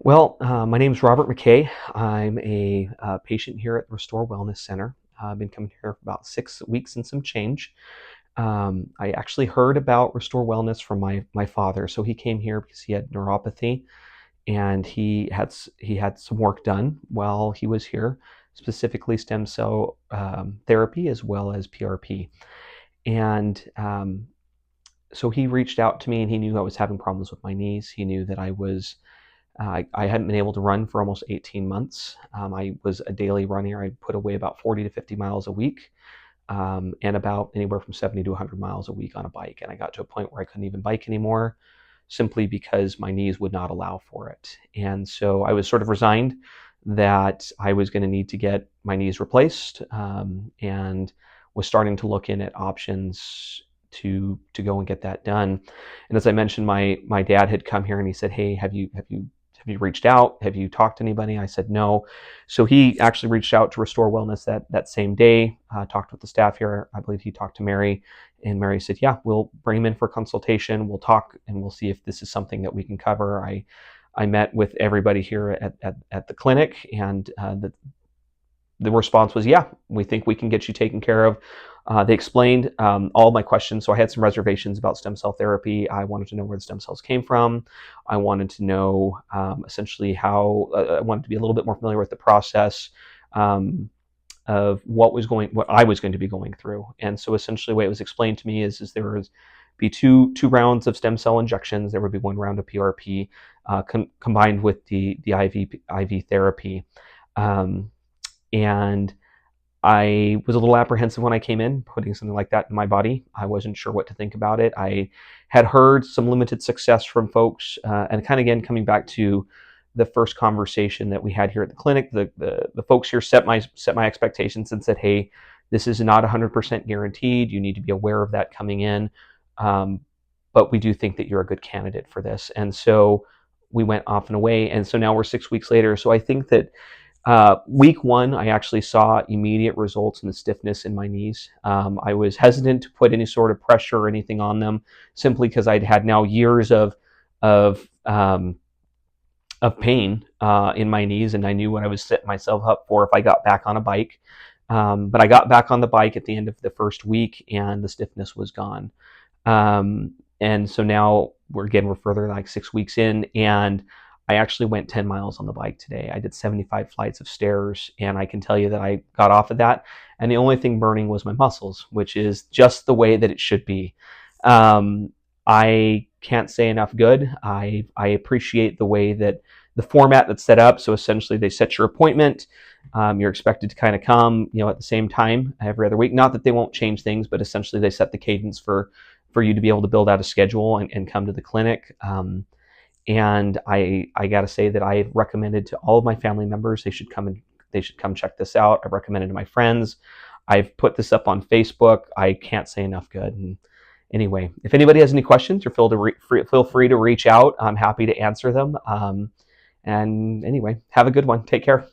My name is Robert McKay. I'm a patient here at the Restore Wellness Center. I've been coming here for about 6 weeks and some change. I actually heard about Restore Wellness from my father. So he came here because he had neuropathy, and he had some work done while he was here, specifically stem cell therapy as well as PRP. And so he reached out to me, and he knew I was having problems with my knees. He knew that I hadn't been able to run for almost 18 months. I was a daily runner. I put away about 40 to 50 miles a week, and about anywhere from 70 to 100 miles a week on a bike. And I got to a point where I couldn't even bike anymore simply because my knees would not allow for it. And so I was sort of resigned that I was going to need to get my knees replaced, and was starting to look in at options to go and get that done. And as I mentioned, my dad had come here and he said, "Hey, have you reached out? Have you talked to anybody?" I said no. So he actually reached out to Restore Wellness that same day, talked with the staff here. I believe he talked to Mary, and Mary said, "Yeah, we'll bring him in for consultation. We'll talk and we'll see if this is something that we can cover." I met with everybody here at the clinic, and the response was, "Yeah, we think we can get you taken care of." They explained all of my questions. So I had some reservations about stem cell therapy. I wanted to know where the stem cells came from. I wanted to know essentially how, I wanted to be a little bit more familiar with the process of what I was going to be going through. And so essentially the way it was explained to me is there was be two rounds of stem cell injections. There would be one round of PRP combined with the IV therapy. And I was a little apprehensive when I came in, putting something like that in my body. I wasn't sure what to think about it. I had heard some limited success from folks, and kind of again coming back to the first conversation that we had here at the clinic. The folks here set my expectations and said, "Hey, this is not 100% guaranteed. You need to be aware of that coming in, but we do think that you're a good candidate for this." And so we went off and away, and so now we're 6 weeks later. So I think that week one, I actually saw immediate results in the stiffness in my knees. I was hesitant to put any sort of pressure or anything on them, simply because I'd had now years of pain in my knees, and I knew what I was setting myself up for if I got back on a bike. But I got back on the bike at the end of the first week, and the stiffness was gone. And so now we're further like 6 weeks in, and I actually went 10 miles on the bike today. I did 75 flights of stairs, and I can tell you that I got off of that, and the only thing burning was my muscles, which is just the way that it should be. I can't say enough good. I appreciate the way that the format that's set up. So essentially, they set your appointment. You're expected to kind of come, at the same time every other week. Not that they won't change things, but essentially they set the cadence for you to be able to build out a schedule and come to the clinic. And I got to say that I've recommended to all of my family members they should come check this out. I've recommended to my friends. I've put this up on Facebook. I can't say enough good. And anyway, if anybody has any questions, or feel free to reach out. I'm happy to answer them. And anyway, have a good one. Take care.